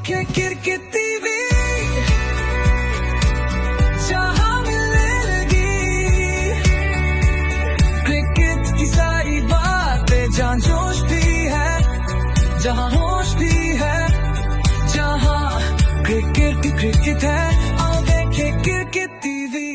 देखे cricket TV, जहां मिलने लगी क्रिकेट की सारी बातें, जहां जोश भी है, जहां होश भी है, जहां क्रिकेट है, आओ देखे क्रिकेट टीवी।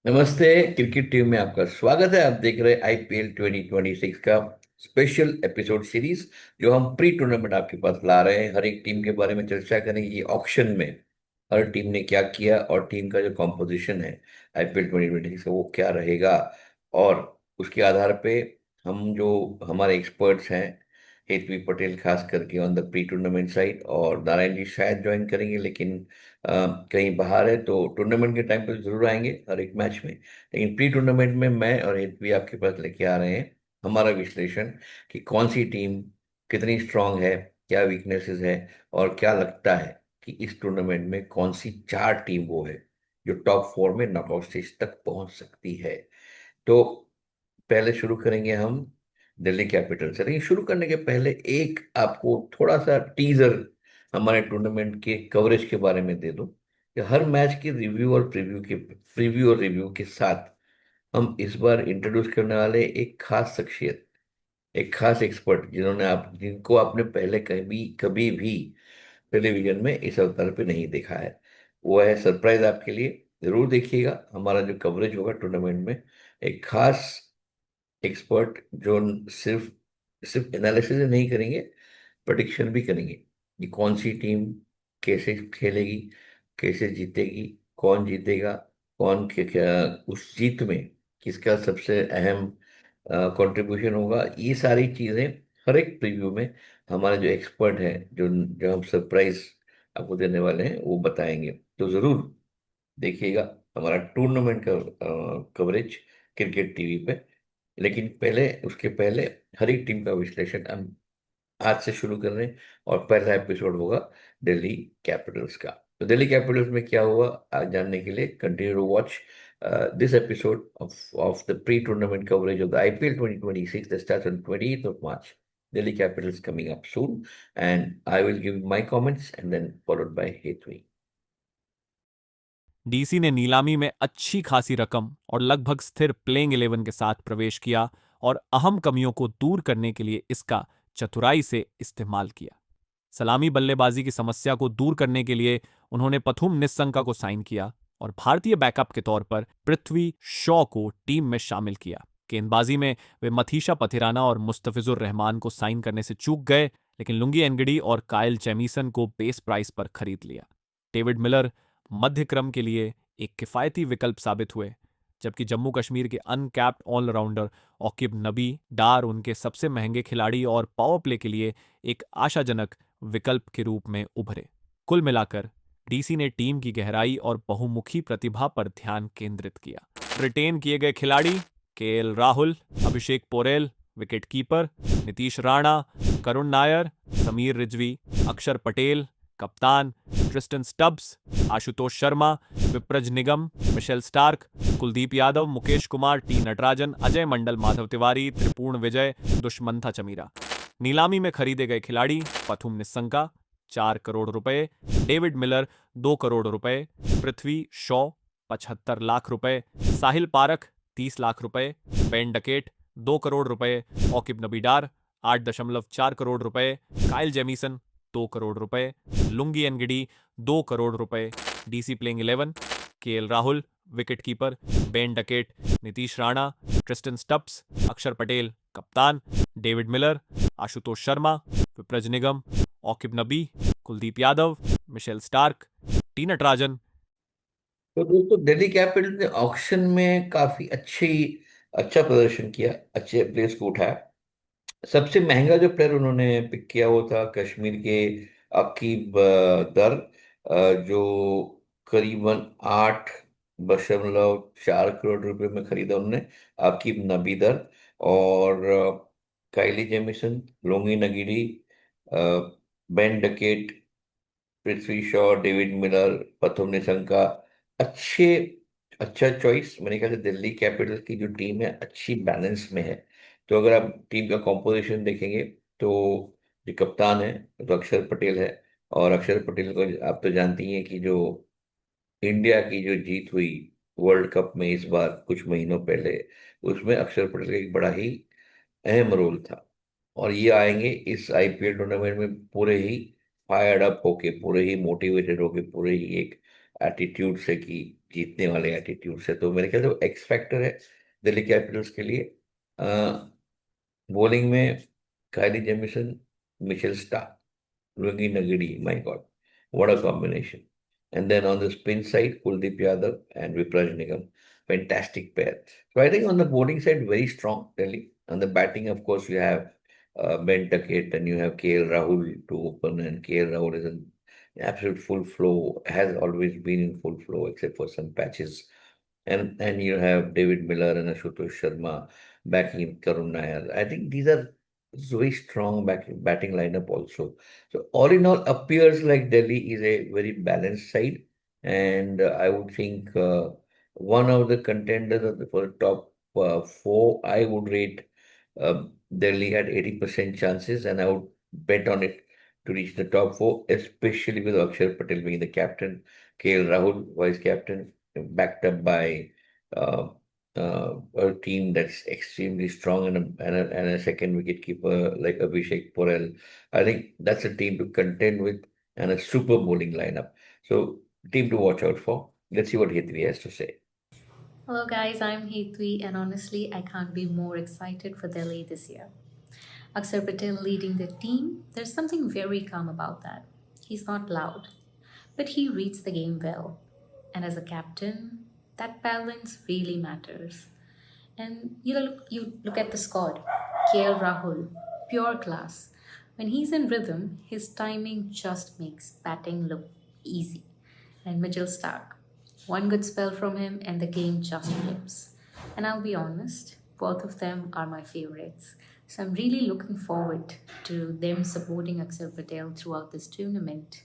नमस्ते। क्रिकेट टीम में आपका स्वागत है। आप देख रहे हैं आईपीएल 2026 का स्पेशल एपिसोड सीरीज, जो हम प्री टूर्नामेंट आपके पास ला रहे हैं। हर एक टीम के बारे में चर्चा करेंगे। ऑक्शन में हर टीम ने क्या किया और टीम का जो कॉम्पोजिशन है आईपीएल 2026 का वो क्या रहेगा, और उसके आधार पे हम जो हमारे एक्सपर्ट्स हैं, हेतवी पटेल खास करके on the pre tournament side, और नारायण जी शायद ज्वाइन करेंगे, लेकिन कहीं बाहर है, तो टूर्नामेंट के टाइम पर जरूर आएंगे हर एक मैच में। लेकिन प्री टूर्नामेंट में मैं और हेतवी आपके पास लेके आ रहे हैं हमारा विश्लेषण कि कौन सी टीम कितनी स्ट्रांग है, क्या वीकनेसेस है, और क्या लगता है कि इस टूर्नामेंट में कौन सी चार टीम वो है जो टॉप फोर में नॉकआउट स्टेज तक पहुंच सकती है। तो पहले शुरू करेंगे हम दिल्ली कैपिटल से। लेकिन शुरू करने के पहले एक आपको थोड़ा सा टीजर हमारे टूर्नामेंट के कवरेज के बारे में दे दूं कि हर मैच के रिव्यू और रिव्यू के साथ हम इस बार इंट्रोड्यूस करने वाले एक खास शख्सियत, एक खास एक्सपर्ट, जिनको आपने पहले कभी कभी भी टेलीविजन में इस अवतार पे नहीं देखा है। वो है सरप्राइज आपके लिए। जरूर देखिएगा हमारा जो कवरेज होगा टूर्नामेंट में। एक खास एक्सपर्ट जो सिर्फ सिर्फ एनालिसिस नहीं करेंगे, प्रेडिक्शन भी करेंगे कि कौन सी टीम कैसे खेलेगी, कैसे जीतेगी, कौन जीतेगा, कौन क्या उस जीत में किसका सबसे अहम कंट्रीब्यूशन होगा। ये सारी चीजें हर एक प्रीव्यू में हमारे जो एक्सपर्ट हैं, जो जो हम सरप्राइज आपको देने वाले हैं, वो बताएंगे। तो जरूर देखिएगा हमारा टूर्नामेंट का कवरेज क्रिकेट टीवी पे। लेकिन उसके पहले हर एक टीम का विश्लेषण हम आज से शुरू कर रहे हैं, और पहला एपिसोड होगा दिल्ली कैपिटल्स का। तो दिल्ली कैपिटल्स में क्या हुआ आज जानने के लिए continue to watch this episode of the pre tournament coverage of the IPL 2026 that starts on 28th of March. Delhi Capitals coming up soon, and I will give my comments and then followed by Hetwi. DC ने नीलामी में अच्छी खासी रकम और लगभग स्थिर playing 11 के साथ प्रवेश किया और अहम कमियों को दूर करने के लिए इसका चतुराई से इस्तेमाल किया। सलामी बल्लेबाजी की समस्या को दूर करने के लिए उन्होंने पथुम निस्संका को साइन किया और भारतीय बैकअप के तौर पर पृथ्वी शॉ को टीम में शामिल किया। गेंदबाजी में वे मथीशा पथिराना और मुस्तफिजुर रहमान को साइन करने से चूक गए, लेकिन लुंगी एनगडी और कायल जेमीसन को बेस प्राइस पर खरीद लिया। डेविड मिलर मध्य क्रम के लिए एक किफायती विकल्प साबित हुए, जबकि जम्मू कश्मीर के अनकैप्ड ऑलराउंडर औकिब नबी डार उनके सबसे महंगे खिलाड़ी और पावर प्ले के लिए एक आशाजनक विकल्प के रूप में उभरे। कुल मिलाकर डीसी ने टीम की गहराई और बहुमुखी प्रतिभा पर ध्यान केंद्रित किया। रिटेन किए गए खिलाड़ी केएल राहुल, अभिषेक पोरेल विकेटकीपर, नीतीश राणा, करुण नायर, समीर रिजवी, अक्षर पटेल कप्तान, Tristan Stubbs, Ashutosh Sharma, Vipraj Nigam, Mitchell Starc, Kuldeep Yadav, Mukesh Kumar, T Natarajan, Ajay Mandal, Madhav Tiwari, Tripurana Vijay, Dushmantha Chameera. नीलामी में खरीदे गए खिलाड़ी पथुम निस्संका 4 करोड़ रुपए, डेविड मिलर 2 करोड़ रुपए, पृथ्वी शॉ 75 लाख रुपए, साहिल पारख 30 लाख रुपए, बेन डकेट 2 करोड़ रुपए, औकिब नबी डार 8.4 करोड़ रुपए, कायल जेमीसन 2 करोड़ रुपए, लुंगी एनगिडी 2 करोड़ रुपए, DC playing 11 KL Rahul wicketkeeper, Ben Duckett, Nitish Rana, Tristan Stubbs, अक्षर पटेल कप्तान, डेविड मिलर, आशुतोष शर्मा, विप्रज निगम, औकिब नबी, Kuldeep Yadav, Mitchell Starc, T Natarajan. तो दोस्तों दिल्ली कैपिटल ने ऑक्शन में काफी अच्छा प्रदर्शन किया, अच्छे प्लेयर्स को उठाया। सबसे महंगा जो प्लेयर उन्होंने पिक किया वो था कश्मीर के अकीब दर, जो करीबन 8.4 करोड़ रुपए में खरीदा उन्होंने। अकीब नबी दर और Kyle Jamieson, Lungi Ngidi, Ben Duckett, Prithvi Shaw, David Miller, Pathum Nissanka. अच्छे अच्छा चॉइस। मेरे ख्याल से दिल्ली कैपिटल की जो टीम है अच्छी बैलेंस में है। तो अगर आप टीम का कॉम्पोजिशन देखेंगे तो जो कप्तान है तो अक्षर पटेल है। और अक्षर पटेल को आप तो जानती हैं कि जो इंडिया की जो जीत हुई वर्ल्ड कप में इस बार कुछ महीनों पहले, उसमें अक्षर पटेल का एक बड़ा ही अहम रोल था। और ये आएंगे इस आईपीएल टूर्नामेंट में पूरे ही फायर्ड अप होके, पूरे ही मोटिवेटेड होके, पूरे ही एक एटीट्यूड से, कि जीतने वाले एटीट्यूड से। तो मेरे ख्याल से एक्स फैक्टर है दिल्ली कैपिटल्स के लिए। बॉलिंग में Kyle Jamieson, Mitchell Starc, Rangi Nagadi, my God, what a combination. And then on the spin side, Kuldeep Yadav and Vipraj Nigam, fantastic pair. So I think on the bowling side, very strong, Delhi. On the batting, of course, you have Ben Duckett and you have KL Rahul to open, and KL Rahul is in absolute full flow, has always been in full flow, except for some patches. And you have David Miller and Ashutosh Sharma backing Karun Nair. I think these are very strong batting lineup also. So all in all, appears like Delhi is a very balanced side, and I would think one of the contenders for the top four, I would rate Delhi at 80% chances, and I would bet on it to reach the top four, especially with Akshar Patel being the captain, KL Rahul vice captain, backed up by a team that's extremely strong, and a second wicket keeper like Abhishek Porel. I think that's a team to contend with, and a super bowling lineup. So, team to watch out for. Let's see what Hetri has to say. Hello, guys, I'm Hetwi, and honestly, I can't be more excited for Delhi this year. Akshar Patel leading the team, there's something very calm about that. He's not loud, but he reads the game well. And as a captain, that balance really matters. And you look at the squad. KL Rahul, pure class. When he's in rhythm, his timing just makes batting look easy. And Mitchell Stark, one good spell from him and the game just flips. And I'll be honest, both of them are my favorites. So I'm really looking forward to them supporting Akshar Patel throughout this tournament.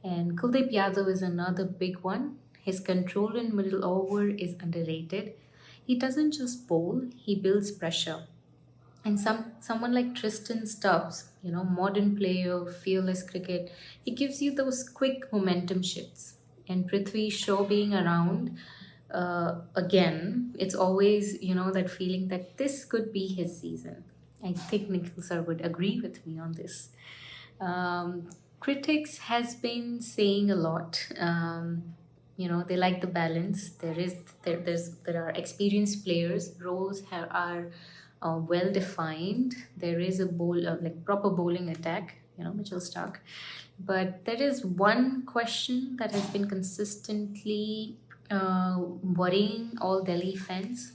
And Kuldeep Yadav is another big one. His control in middle over is underrated. He doesn't just bowl, he builds pressure. And someone like Tristan Stubbs, modern player, fearless cricket, he gives you those quick momentum shifts. And Prithvi Shaw being around, again, it's always, that feeling that this could be his season. I think Nikhil sir would agree with me on this. Critics has been saying a lot. They like the balance. There are experienced players. Roles are well defined. There is a like proper bowling attack. Mitchell Stark. But there is one question that has been consistently worrying all Delhi fans.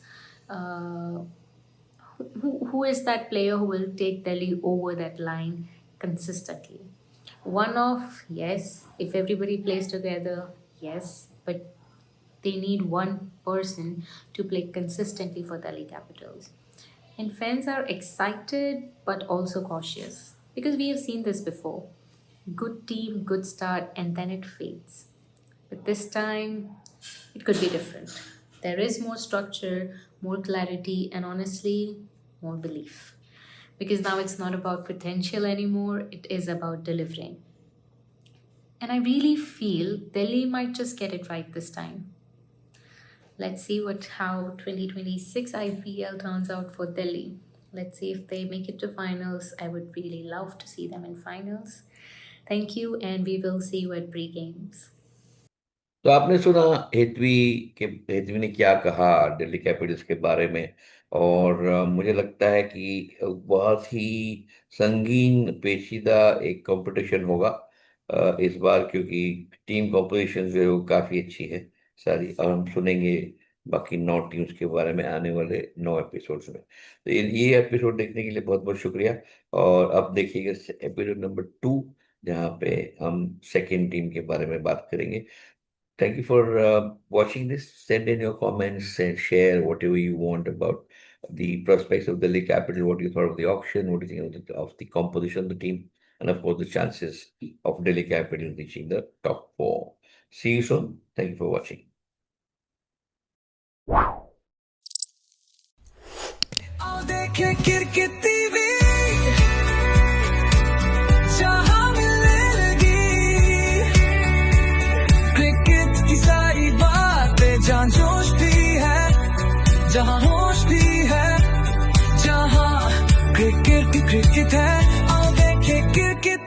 Who is that player who will take Delhi over that line consistently? One off, yes. If everybody plays together, yes. But they need one person to play consistently for Delhi Capitals. And fans are excited but also cautious because we have seen this before. Good team, good start, and then it fades. But this time, it could be different. There is more structure, more clarity, and honestly, more belief. Because now it's not about potential anymore, it is about delivering. And I really feel Delhi might just get it right this time. Let's see how 2026 IPL turns out for Delhi. Let's see if they make it to finals. I would really love to see them in finals. Thank you, and we will see you at pre-games. तो आपने सुना हेतवी ने क्या कहा Delhi Capitals के बारे में। और मुझे लगता है कि बहुत ही संगीन पेचीदा एक कंपटीशन होगा इस बार, क्योंकि टीम कॉम्पोजिशन जो है वो काफी अच्छी है सारी। और हम सुनेंगे बाकी 9 टीम्स के बारे में आने वाले 9 एपिसोड्स में। तो ये एपिसोड देखने के लिए बहुत बहुत शुक्रिया। और अब देखिएगा एपिसोड नंबर 2, जहाँ पे हम सेकेंड टीम के बारे में बात करेंगे। Thank you for watching this. Send in your comments and share whatever you want about the prospects of Delhi Capital, what you thought of the auction, what do you think of the composition of the team, and of course the chances of Delhi Capital reaching the top 4. See you soon. Thank you for watching. आओ देखें cricket TV cricket है, आओ देखे cricket